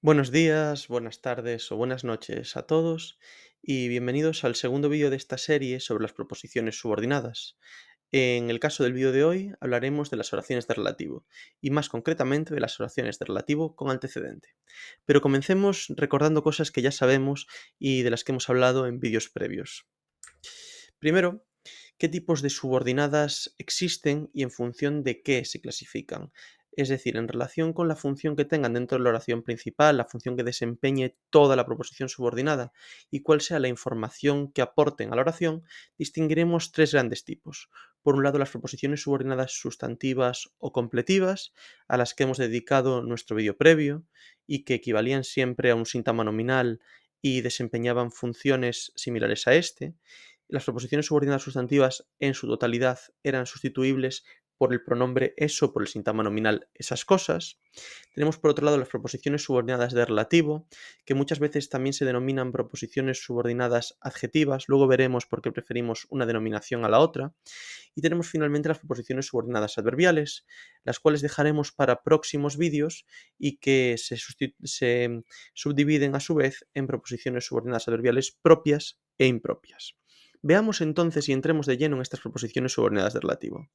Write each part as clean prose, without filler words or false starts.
Buenos días, buenas tardes o buenas noches a todos y bienvenidos al segundo vídeo de esta serie sobre las proposiciones subordinadas. En el caso del vídeo de hoy hablaremos de las oraciones de relativo y más concretamente de las oraciones de relativo con antecedente. Pero comencemos recordando cosas que ya sabemos y de las que hemos hablado en vídeos previos. Primero, qué tipos de subordinadas existen y en función de qué se clasifican. Es decir, en relación con la función que tengan dentro de la oración principal, la función que desempeñe toda la proposición subordinada y cuál sea la información que aporten a la oración, distinguiremos tres grandes tipos. Por un lado, las proposiciones subordinadas sustantivas o completivas, a las que hemos dedicado nuestro vídeo previo y que equivalían siempre a un síntoma nominal y desempeñaban funciones similares a este. Las proposiciones subordinadas sustantivas en su totalidad eran sustituibles por el pronombre eso, por el sintagma nominal esas cosas. Tenemos por otro lado las proposiciones subordinadas de relativo, que muchas veces también se denominan proposiciones subordinadas adjetivas, luego veremos por qué preferimos una denominación a la otra. Y tenemos finalmente las proposiciones subordinadas adverbiales, las cuales dejaremos para próximos vídeos y que se subdividen a su vez en proposiciones subordinadas adverbiales propias e impropias. Veamos entonces y entremos de lleno en estas proposiciones subordinadas de relativo.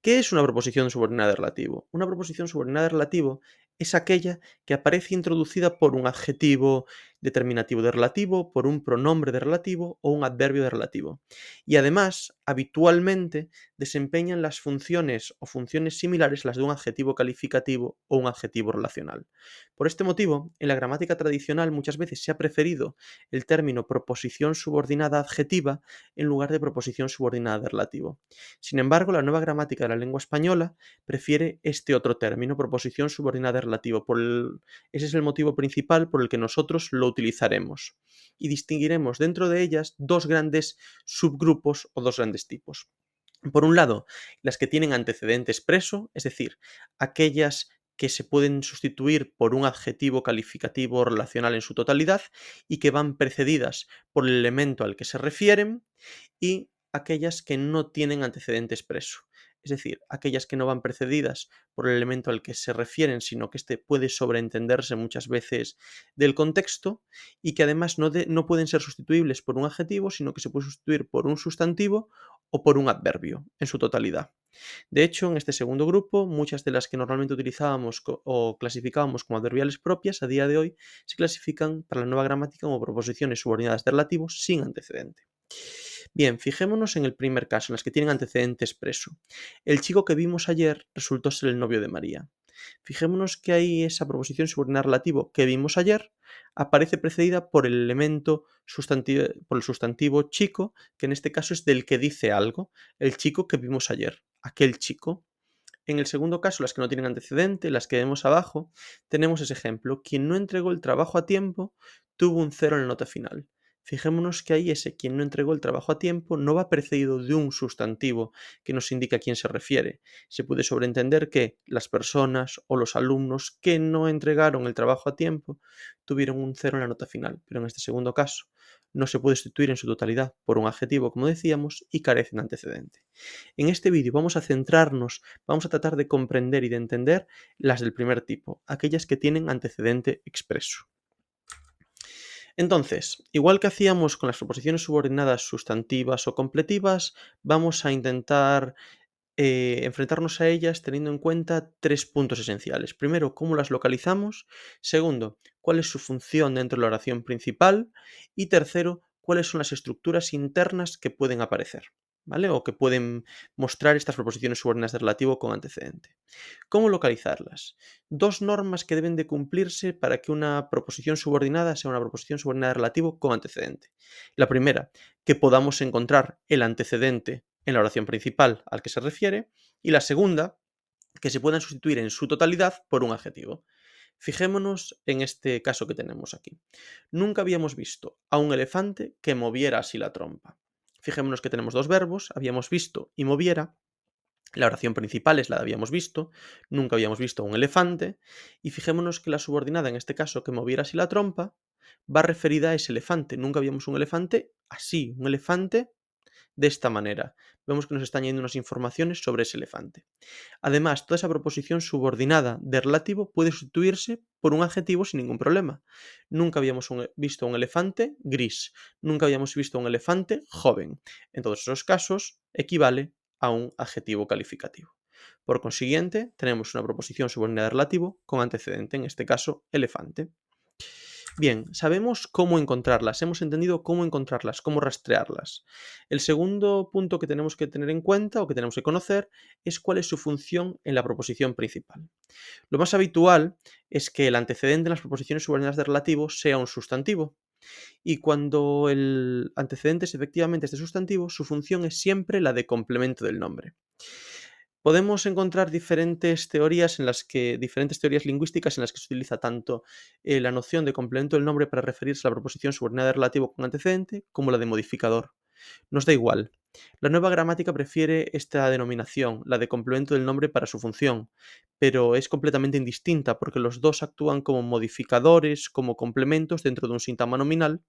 ¿Qué es una proposición subordinada de relativo? Una proposición subordinada de relativo es aquella que aparece introducida por un adjetivo determinativo de relativo, por un pronombre de relativo o un adverbio de relativo. Y además, habitualmente, desempeñan las funciones o funciones similares a las de un adjetivo calificativo o un adjetivo relacional. Por este motivo, en la gramática tradicional muchas veces se ha preferido el término proposición subordinada adjetiva en lugar de proposición subordinada de relativo. Sin embargo, la nueva gramática de la lengua española prefiere este otro término, proposición subordinada de relativo. Ese es el motivo principal por el que nosotros lo utilizaremos. Y distinguiremos dentro de ellas dos grandes subgrupos o dos grandes tipos. Por un lado, las que tienen antecedente expreso, es decir, aquellas que se pueden sustituir por un adjetivo calificativo relacional en su totalidad y que van precedidas por el elemento al que se refieren, y aquellas que no tienen antecedente expreso, es decir, aquellas que no van precedidas por el elemento al que se refieren, sino que éste puede sobreentenderse muchas veces del contexto y que además no pueden ser sustituibles por un adjetivo, sino que se puede sustituir por un sustantivo o por un adverbio en su totalidad. De hecho, en este segundo grupo, muchas de las que normalmente utilizábamos o clasificábamos como adverbiales propias, a día de hoy se clasifican para la nueva gramática como proposiciones subordinadas de relativo sin antecedente. Bien, fijémonos en el primer caso, en las que tienen antecedente expreso. El chico que vimos ayer resultó ser el novio de María. Fijémonos que ahí esa proposición subordinada relativo que vimos ayer aparece precedida por el elemento sustantivo, por el sustantivo chico, que en este caso es del que dice algo, el chico que vimos ayer, aquel chico. En el segundo caso, las que no tienen antecedente, las que vemos abajo, tenemos ese ejemplo. Quien no entregó el trabajo a tiempo tuvo un cero en la nota final. Fijémonos que ahí ese quien no entregó el trabajo a tiempo no va precedido de un sustantivo que nos indica a quién se refiere. Se puede sobreentender que las personas o los alumnos que no entregaron el trabajo a tiempo tuvieron un cero en la nota final, pero en este segundo caso no se puede sustituir en su totalidad por un adjetivo, como decíamos, y carecen de antecedente. En este vídeo vamos a tratar de comprender y de entender las del primer tipo, aquellas que tienen antecedente expreso. Entonces, igual que hacíamos con las proposiciones subordinadas sustantivas o completivas, vamos a intentar enfrentarnos a ellas teniendo en cuenta tres puntos esenciales. Primero, cómo las localizamos. Segundo, cuál es su función dentro de la oración principal. Y tercero, cuáles son las estructuras internas que pueden aparecer, ¿vale? O que pueden mostrar estas proposiciones subordinadas de relativo con antecedente. ¿Cómo localizarlas? Dos normas que deben de cumplirse para que una proposición subordinada sea una proposición subordinada de relativo con antecedente. La primera, que podamos encontrar el antecedente en la oración principal al que se refiere, y la segunda, que se puedan sustituir en su totalidad por un adjetivo. Fijémonos en este caso que tenemos aquí. Nunca habíamos visto a un elefante que moviera así la trompa. Fijémonos que tenemos dos verbos, habíamos visto y moviera. La oración principal es la de habíamos visto, nunca habíamos visto a un elefante, y fijémonos que la subordinada, en este caso, que moviera así la trompa, va referida a ese elefante. Nunca habíamos un elefante así, un elefante de esta manera. vemos que nos están añadiendo unas informaciones sobre ese elefante. Además, toda esa proposición subordinada de relativo puede sustituirse por un adjetivo sin ningún problema. Nunca habíamos visto un elefante gris, nunca habíamos visto un elefante joven. En todos esos casos, equivale a un adjetivo calificativo. Por consiguiente, tenemos una proposición subordinada de relativo con antecedente, en este caso, elefante. Bien, sabemos cómo encontrarlas, hemos entendido cómo encontrarlas, cómo rastrearlas. El segundo punto que tenemos que tener en cuenta o que tenemos que conocer es cuál es su función en la proposición principal. Lo más habitual es que el antecedente en las proposiciones subordinadas de relativo sea un sustantivo. Y cuando el antecedente es efectivamente este sustantivo, su función es siempre la de complemento del nombre. Podemos encontrar diferentes teorías diferentes teorías lingüísticas en las que se utiliza tanto la noción de complemento del nombre para referirse a la proposición subordinada de relativo con antecedente, como la de modificador. Nos da igual. La nueva gramática prefiere esta denominación, la de complemento del nombre para su función, pero es completamente indistinta porque los dos actúan como modificadores, como complementos dentro de un sintagma nominal,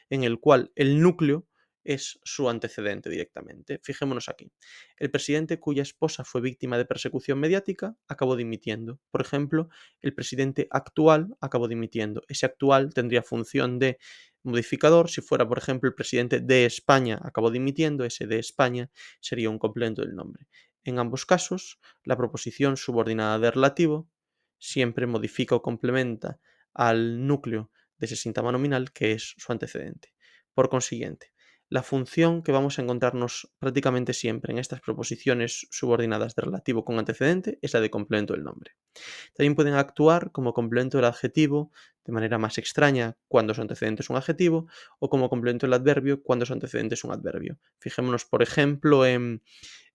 en el cual el núcleo es su antecedente directamente. Fijémonos aquí. El presidente cuya esposa fue víctima de persecución mediática acabó dimitiendo. Por ejemplo, el presidente actual acabó dimitiendo. Ese actual tendría función de modificador. Si fuera, por ejemplo, el presidente de España acabó dimitiendo, ese de España sería un complemento del nombre. En ambos casos, la proposición subordinada de relativo siempre modifica o complementa al núcleo de ese sintagma nominal que es su antecedente. Por consiguiente, la función que vamos a encontrarnos prácticamente siempre en estas proposiciones subordinadas de relativo con antecedente es la de complemento del nombre. También pueden actuar como complemento del adjetivo de manera más extraña cuando su antecedente es un adjetivo o como complemento del adverbio cuando su antecedente es un adverbio. Fijémonos, por ejemplo, en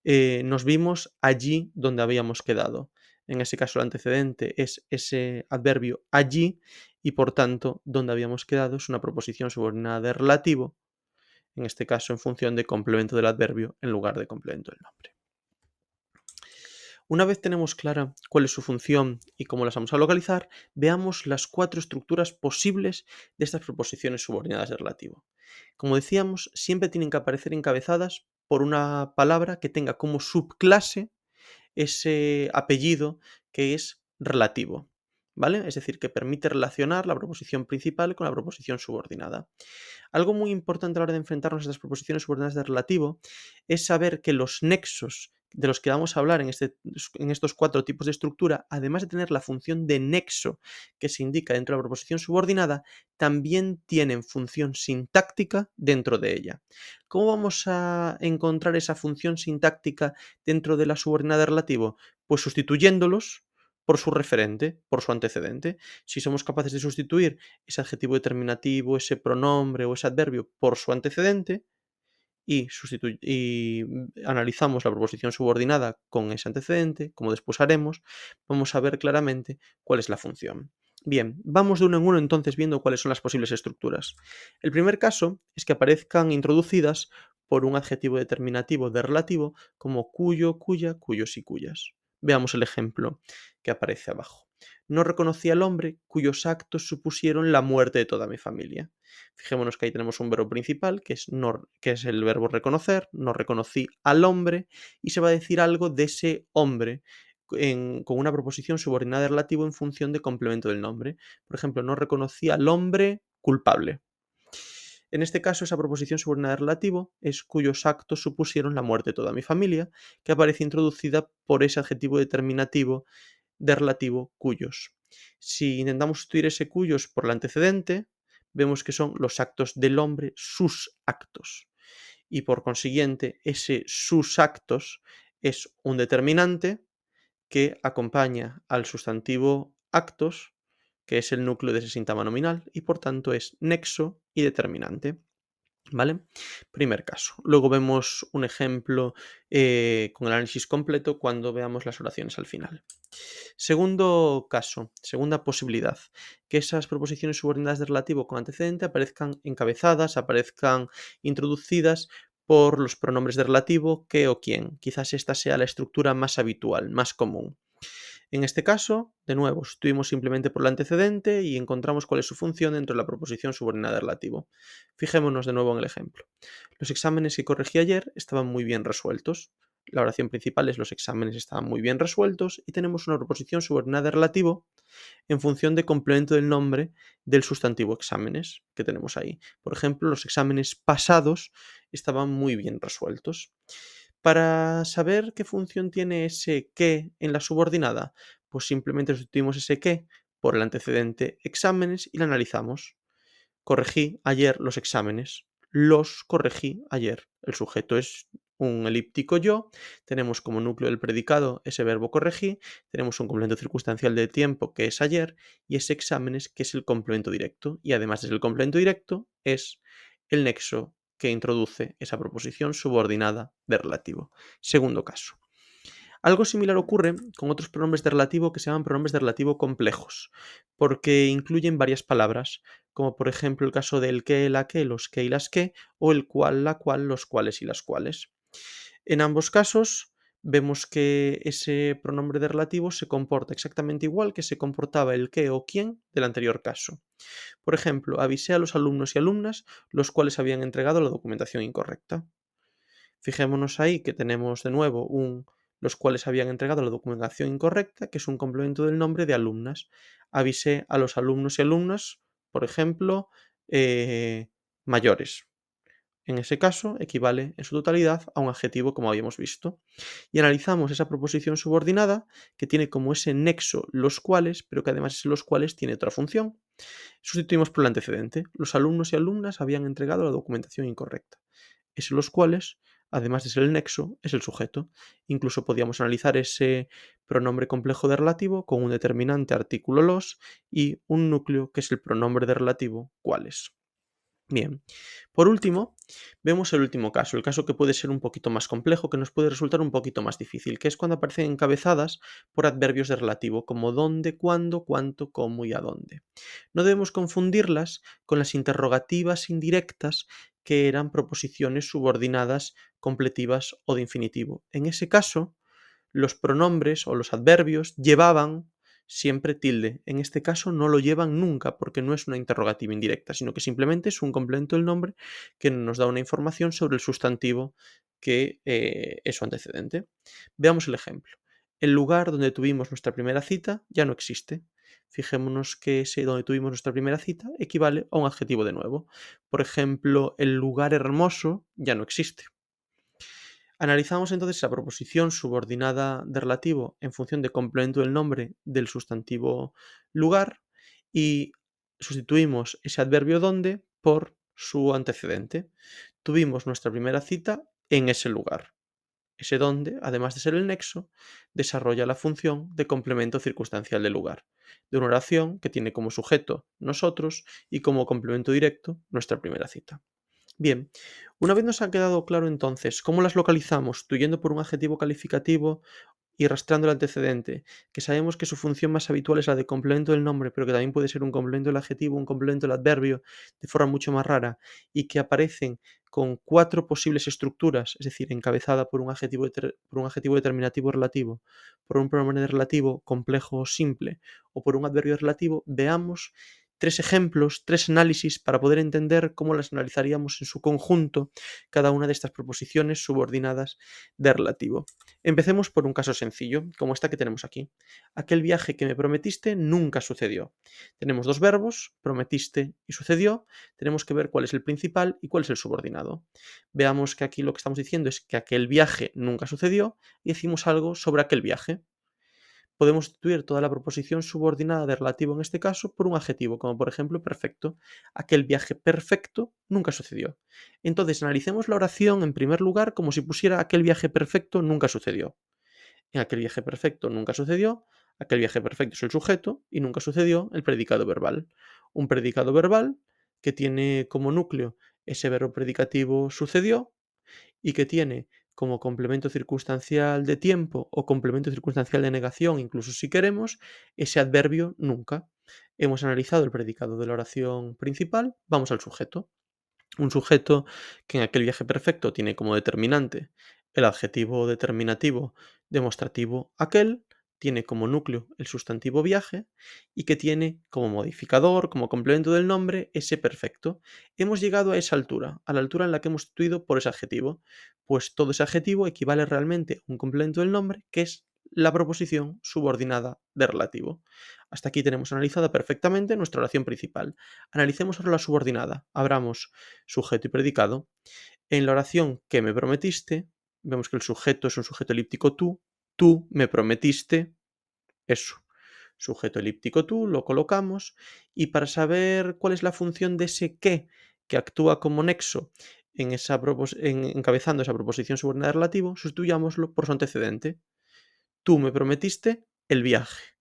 nos vimos allí donde habíamos quedado. En ese caso, el antecedente es ese adverbio allí y, por tanto, donde habíamos quedado es una proposición subordinada de relativo, en este caso en función de complemento del adverbio en lugar de complemento del nombre. Una vez tenemos clara cuál es su función y cómo las vamos a localizar, veamos las 4 estructuras posibles de estas proposiciones subordinadas de relativo. Como decíamos, siempre tienen que aparecer encabezadas por una palabra que tenga como subclase ese apellido que es relativo, ¿vale? Es decir, que permite relacionar la proposición principal con la proposición subordinada. Algo muy importante a la hora de enfrentarnos a estas proposiciones subordinadas de relativo es saber que los nexos de los que vamos a hablar en estos 4 tipos de estructura, además de tener la función de nexo que se indica dentro de la proposición subordinada, también tienen función sintáctica dentro de ella. ¿Cómo vamos a encontrar esa función sintáctica dentro de la subordinada de relativo? Pues sustituyéndolos por su referente, por su antecedente. Si somos capaces de sustituir ese adjetivo determinativo, ese pronombre o ese adverbio por su antecedente y analizamos la proposición subordinada con ese antecedente, como después haremos, vamos a ver claramente cuál es la función. Bien, vamos de uno en uno entonces viendo cuáles son las posibles estructuras. El primer caso es que aparezcan introducidas por un adjetivo determinativo de relativo como cuyo, cuya, cuyos y cuyas. Veamos el ejemplo que aparece abajo. No reconocí al hombre cuyos actos supusieron la muerte de toda mi familia. Fijémonos que ahí tenemos un verbo principal, que es, que es el verbo reconocer, no reconocí al hombre, y se va a decir algo de ese hombre con una proposición subordinada de relativo en función de complemento del nombre. Por ejemplo, no reconocí al hombre culpable. En este caso, esa proposición subordinada de relativo es cuyos actos supusieron la muerte de toda mi familia, que aparece introducida por ese adjetivo determinativo de relativo cuyos. Si intentamos sustituir ese cuyos por el antecedente, vemos que son los actos del hombre, sus actos. Y por consiguiente, ese sus actos es un determinante que acompaña al sustantivo actos, que es el núcleo de ese sintagma nominal, y por tanto es nexo y determinante. ¿Vale? Primer caso. Luego vemos un ejemplo con el análisis completo cuando veamos las oraciones al final. Segundo caso, segunda posibilidad, que esas proposiciones subordinadas de relativo con antecedente aparezcan encabezadas, aparezcan introducidas por los pronombres de relativo que o quién. Quizás esta sea la estructura más habitual, más común. En este caso, de nuevo, sustituimos simplemente por el antecedente y encontramos cuál es su función dentro de la proposición subordinada de relativo. Fijémonos de nuevo en el ejemplo. Los exámenes que corregí ayer estaban muy bien resueltos. La oración principal es los exámenes estaban muy bien resueltos y tenemos una proposición subordinada de relativo en función de complemento del nombre del sustantivo exámenes que tenemos ahí. Por ejemplo, los exámenes pasados estaban muy bien resueltos. Para saber qué función tiene ese que en la subordinada, pues simplemente sustituimos ese que por el antecedente exámenes y lo analizamos. Corregí ayer los exámenes. Los corregí ayer. El sujeto es un elíptico yo, tenemos como núcleo del predicado ese verbo corregí, tenemos un complemento circunstancial de tiempo que es ayer y ese exámenes que es el complemento directo y además de ser el complemento directo es el nexo que introduce esa proposición subordinada de relativo. Segundo caso. Algo similar ocurre con otros pronombres de relativo que se llaman pronombres de relativo complejos, porque incluyen varias palabras, como por ejemplo el caso del que, la que, los que y las que, o el cual, la cual, los cuales y las cuales. En ambos casos vemos que ese pronombre de relativo se comporta exactamente igual que se comportaba el que o quién del anterior caso. Por ejemplo, avisé a los alumnos y alumnas los cuales habían entregado la documentación incorrecta. Fijémonos ahí que tenemos de nuevo los cuales habían entregado la documentación incorrecta, que es un complemento del nombre de alumnas. Avisé a los alumnos y alumnas, por ejemplo, mayores. En ese caso, equivale en su totalidad a un adjetivo como habíamos visto. Y analizamos esa proposición subordinada que tiene como ese nexo los cuales, pero que además ese los cuales tiene otra función. Sustituimos por el antecedente. Los alumnos y alumnas habían entregado la documentación incorrecta. Ese los cuales, además de ser el nexo, es el sujeto. Incluso podíamos analizar ese pronombre complejo de relativo con un determinante artículo los y un núcleo que es el pronombre de relativo cuales. Bien, por último, vemos el último caso, el caso que puede ser un poquito más complejo, que nos puede resultar un poquito más difícil, que es cuando aparecen encabezadas por adverbios de relativo, como dónde, cuándo, cuánto, cómo y a dónde. No debemos confundirlas con las interrogativas indirectas, que eran proposiciones subordinadas, completivas o de infinitivo. En ese caso, los pronombres o los adverbios llevaban siempre tilde. En este caso no lo llevan nunca porque no es una interrogativa indirecta, sino que simplemente es un complemento del nombre que nos da una información sobre el sustantivo que es su antecedente. Veamos el ejemplo. El lugar donde tuvimos nuestra primera cita ya no existe. Fijémonos que ese donde tuvimos nuestra primera cita equivale a un adjetivo de nuevo. Por ejemplo, el lugar hermoso ya no existe. Analizamos entonces la proposición subordinada de relativo en función de complemento del nombre del sustantivo lugar y sustituimos ese adverbio donde por su antecedente. Tuvimos nuestra primera cita en ese lugar. Ese donde, además de ser el nexo, desarrolla la función de complemento circunstancial del lugar, de una oración que tiene como sujeto nosotros y como complemento directo nuestra primera cita. Bien, una vez nos ha quedado claro entonces cómo las localizamos, sustituyendo por un adjetivo calificativo y rastreando el antecedente, que sabemos que su función más habitual es la de complemento del nombre, pero que también puede ser un complemento del adjetivo, un complemento del adverbio, de forma mucho más rara, y que aparecen con cuatro posibles estructuras, es decir, encabezada por un adjetivo determinativo relativo, por un pronombre relativo complejo o simple, o por un adverbio relativo, veamos tres ejemplos, tres análisis para poder entender cómo las analizaríamos en su conjunto, cada una de estas proposiciones subordinadas de relativo. Empecemos por un caso sencillo, como esta que tenemos aquí. Aquel viaje que me prometiste nunca sucedió. Tenemos dos verbos, prometiste y sucedió. Tenemos que ver cuál es el principal y cuál es el subordinado. Veamos que aquí lo que estamos diciendo es que aquel viaje nunca sucedió y decimos algo sobre aquel viaje. Podemos sustituir toda la proposición subordinada de relativo en este caso por un adjetivo, como por ejemplo perfecto. Aquel viaje perfecto nunca sucedió. Entonces analicemos la oración en primer lugar como si pusiera aquel viaje perfecto nunca sucedió. En aquel viaje perfecto nunca sucedió, aquel viaje perfecto es el sujeto y nunca sucedió el predicado verbal. Un predicado verbal que tiene como núcleo ese verbo predicativo sucedió y que tiene como complemento circunstancial de tiempo o complemento circunstancial de negación, incluso si queremos, ese adverbio nunca. Hemos analizado el predicado de la oración principal, vamos al sujeto. Un sujeto que en aquel viaje perfecto tiene como determinante el adjetivo determinativo demostrativo aquel, tiene como núcleo el sustantivo viaje y que tiene como modificador, como complemento del nombre, ese perfecto. Hemos llegado a esa altura, a la altura en la que hemos sustituido por ese adjetivo, pues todo ese adjetivo equivale realmente a un complemento del nombre, que es la proposición subordinada de relativo. Hasta aquí tenemos analizada perfectamente nuestra oración principal. Analicemos ahora la subordinada. Abramos sujeto y predicado. En la oración que me prometiste, vemos que el sujeto es un sujeto elíptico tú me prometiste eso. Sujeto elíptico tú, lo colocamos y para saber cuál es la función de ese que actúa como nexo encabezando esa proposición subordinada de relativo, sustituyámoslo por su antecedente. Tú me prometiste el viaje.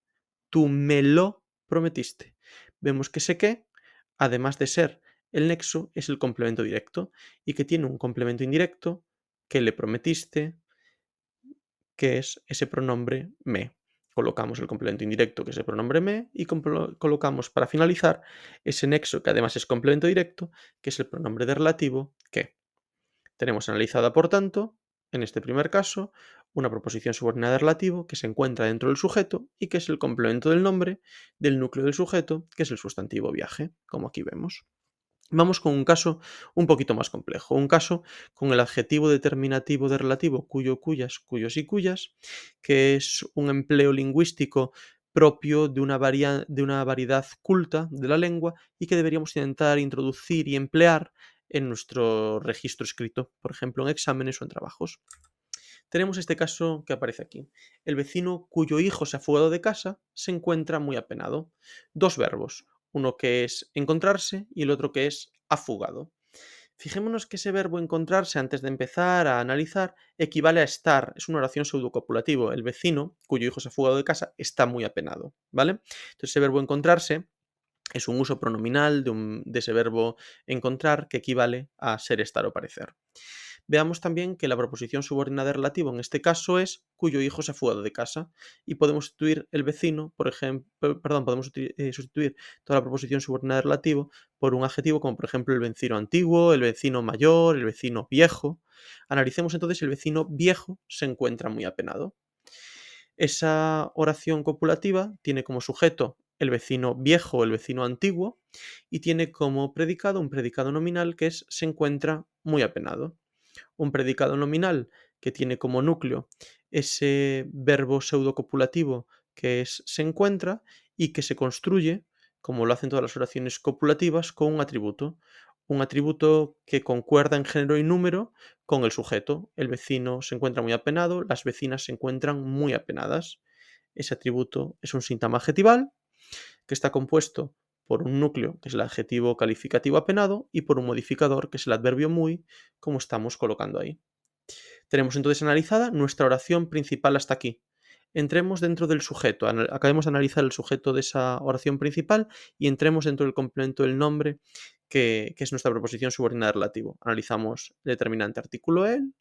Tú me lo prometiste. Vemos que ese además de ser el nexo, es el complemento directo y que tiene un complemento indirecto que le prometiste, que es ese pronombre me. Colocamos el complemento indirecto, que es el pronombre me, y colocamos para finalizar ese nexo, que además es complemento directo, que es el pronombre de relativo que. Tenemos analizada, por tanto, en este primer caso, una proposición subordinada de relativo que se encuentra dentro del sujeto y que es el complemento del nombre del núcleo del sujeto, que es el sustantivo viaje, como aquí vemos. Vamos con un caso un poquito más complejo, un caso con el adjetivo determinativo de relativo cuyo, cuyas, cuyos y cuyas, que es un empleo lingüístico propio de una variedad culta de la lengua y que deberíamos intentar introducir y emplear en nuestro registro escrito, por ejemplo, en exámenes o en trabajos. Tenemos este caso que aparece aquí. El vecino cuyo hijo se ha fugado de casa se encuentra muy apenado. Dos verbos, uno que es encontrarse y el otro que es afugado. Fijémonos que ese verbo encontrarse, antes de empezar a analizar, equivale a estar. Es una oración pseudocopulativo. El vecino, cuyo hijo se ha fugado de casa, está muy apenado, ¿vale? Entonces ese verbo encontrarse es un uso pronominal de ese verbo encontrar que equivale a ser, estar o parecer. Veamos también que la proposición subordinada de relativo en este caso es cuyo hijo se ha fugado de casa y podemos sustituir el vecino, por ejemplo, perdón, podemos sustituir toda la proposición subordinada de relativo por un adjetivo como por ejemplo el vecino antiguo, el vecino mayor, el vecino viejo. Analicemos entonces el vecino viejo se encuentra muy apenado. Esa oración copulativa tiene como sujeto el vecino viejo o el vecino antiguo y tiene como predicado un predicado nominal que es se encuentra muy apenado. Un predicado nominal que tiene como núcleo ese verbo pseudocopulativo que es se encuentra y que se construye, como lo hacen todas las oraciones copulativas, con un atributo que concuerda en género y número con el sujeto. El vecino se encuentra muy apenado, las vecinas se encuentran muy apenadas. Ese atributo es un síntoma adjetival que está compuesto por un núcleo, que es el adjetivo calificativo apenado, y por un modificador, que es el adverbio muy, como estamos colocando ahí. Tenemos entonces analizada nuestra oración principal hasta aquí. Entremos dentro del sujeto, acabemos de analizar el sujeto de esa oración principal y entremos dentro del complemento del nombre, que es nuestra proposición subordinada de relativo. Analizamos el determinante artículo el,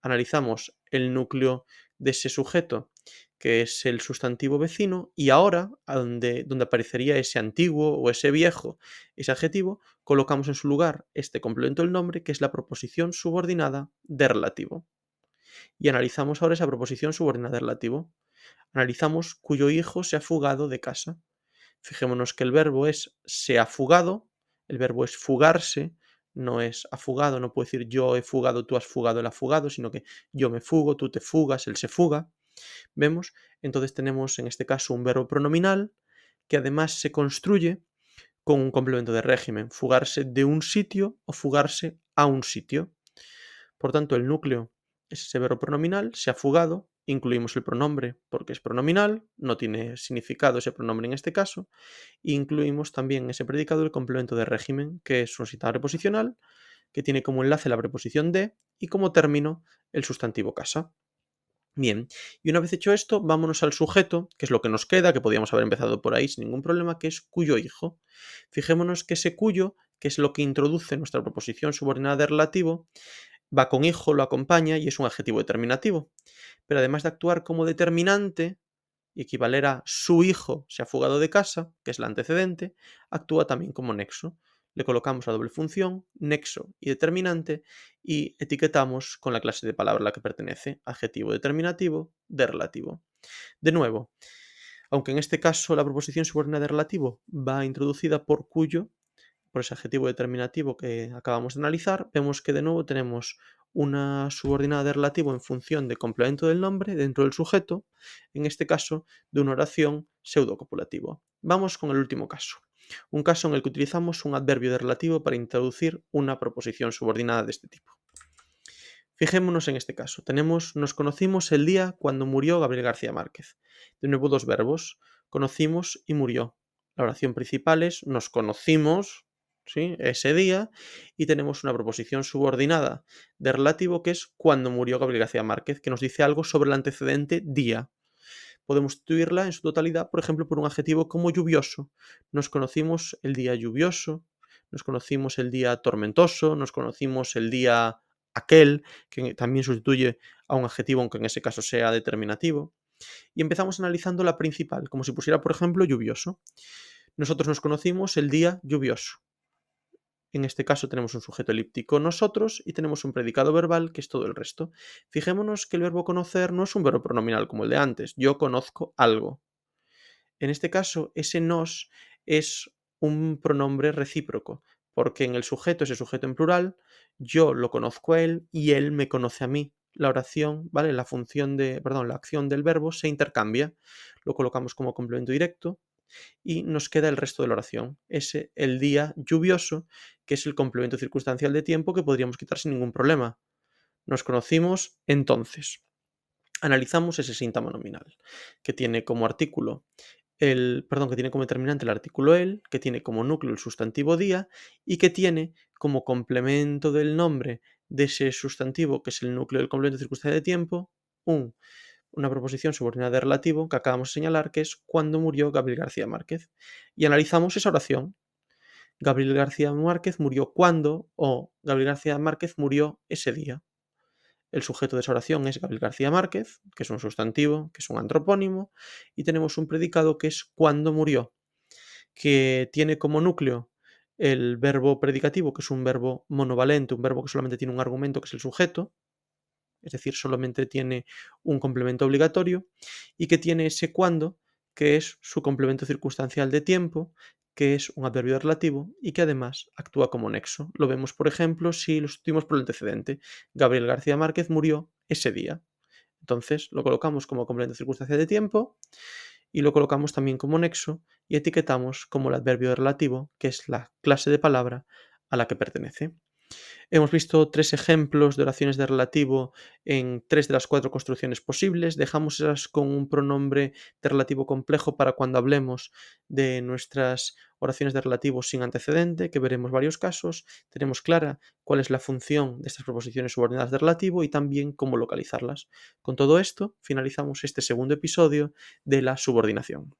analizamos el núcleo de ese sujeto, que es el sustantivo vecino, y ahora, donde aparecería ese antiguo o ese viejo, ese adjetivo, colocamos en su lugar este complemento del nombre, que es la proposición subordinada de relativo. Y analizamos ahora esa proposición subordinada de relativo. Analizamos cuyo hijo se ha fugado de casa. Fijémonos que el verbo es se ha fugado, el verbo es fugarse, no es afugado, no puedo decir yo he fugado, tú has fugado, él ha fugado, sino que yo me fugo, tú te fugas, él se fuga. ¿Vemos? Entonces tenemos en este caso un verbo pronominal que además se construye con un complemento de régimen, fugarse de un sitio o fugarse a un sitio. Por tanto, el núcleo es ese verbo pronominal, se ha fugado, incluimos el pronombre porque es pronominal, no tiene significado ese pronombre en este caso, e incluimos también ese predicado el complemento de régimen, que es un síntoma preposicional, que tiene como enlace la preposición de y como término el sustantivo casa. Bien, y una vez hecho esto, vámonos al sujeto, que es lo que nos queda, que podíamos haber empezado por ahí sin ningún problema, que es cuyo hijo. Fijémonos que ese cuyo, que es lo que introduce nuestra proposición subordinada de relativo, va con hijo, lo acompaña y es un adjetivo determinativo. Pero además de actuar como determinante y equivaler a su hijo se ha fugado de casa, que es la antecedente, actúa también como nexo. Le colocamos la doble función, nexo y determinante, y etiquetamos con la clase de palabra a la que pertenece, adjetivo determinativo de relativo. De nuevo, aunque en este caso la proposición subordinada de relativo va introducida por cuyo, por ese adjetivo determinativo que acabamos de analizar, vemos que de nuevo tenemos una subordinada de relativo en función de complemento del nombre dentro del sujeto, en este caso de una oración pseudocopulativo. Vamos con el último caso, un caso en el que utilizamos un adverbio de relativo para introducir una proposición subordinada de este tipo. Fijémonos en este caso. Nos conocimos el día cuando murió Gabriel García Márquez. De nuevo dos verbos, conocimos y murió. La oración principal es nos conocimos, ¿sí?, ese día, y tenemos una proposición subordinada de relativo que es cuando murió Gabriel García Márquez, que nos dice algo sobre el antecedente día. Podemos sustituirla en su totalidad, por ejemplo, por un adjetivo como lluvioso. Nos conocimos el día lluvioso, nos conocimos el día tormentoso, nos conocimos el día aquel, que también sustituye a un adjetivo, aunque en ese caso sea determinativo. Y empezamos analizando la principal, como si pusiera, por ejemplo, lluvioso. Nosotros nos conocimos el día lluvioso. En este caso tenemos un sujeto elíptico nosotros y tenemos un predicado verbal que es todo el resto. Fijémonos que el verbo conocer no es un verbo pronominal como el de antes. Yo conozco algo. En este caso, ese nos es un pronombre recíproco, porque en el sujeto, ese sujeto en plural, yo lo conozco a él y él me conoce a mí. La oración, ¿vale? La acción del verbo se intercambia. Lo colocamos como complemento directo y nos queda el resto de la oración. El día lluvioso, que es el complemento circunstancial de tiempo que podríamos quitar sin ningún problema. Nos conocimos entonces. Analizamos ese síntoma nominal, que tiene como que tiene como determinante el artículo el, que tiene como núcleo el sustantivo día y que tiene como complemento del nombre de ese sustantivo, que es el núcleo del complemento circunstancial de tiempo, una proposición subordinada de relativo que acabamos de señalar, que es cuando murió Gabriel García Márquez. Y analizamos esa oración. Gabriel García Márquez murió cuando, o Gabriel García Márquez murió ese día. El sujeto de esa oración es Gabriel García Márquez, que es un sustantivo, que es un antropónimo, y tenemos un predicado que es cuando murió, que tiene como núcleo el verbo predicativo, que es un verbo monovalente, un verbo que solamente tiene un argumento, que es el sujeto, es decir, solamente tiene un complemento obligatorio, y que tiene ese cuando, que es su complemento circunstancial de tiempo, que es un adverbio relativo y que además actúa como nexo. Lo vemos, por ejemplo, si lo sustituimos por el antecedente. Gabriel García Márquez murió ese día. Entonces lo colocamos como complemento circunstancial de tiempo y lo colocamos también como nexo y etiquetamos como el adverbio relativo, que es la clase de palabra a la que pertenece. Hemos visto 3 ejemplos de oraciones de relativo en 3 de las 4 construcciones posibles. Dejamos esas con un pronombre de relativo complejo para cuando hablemos de nuestras oraciones de relativo sin antecedente, que veremos varios casos. Tenemos clara cuál es la función de estas proposiciones subordinadas de relativo y también cómo localizarlas. Con todo esto, finalizamos este segundo episodio de la subordinación.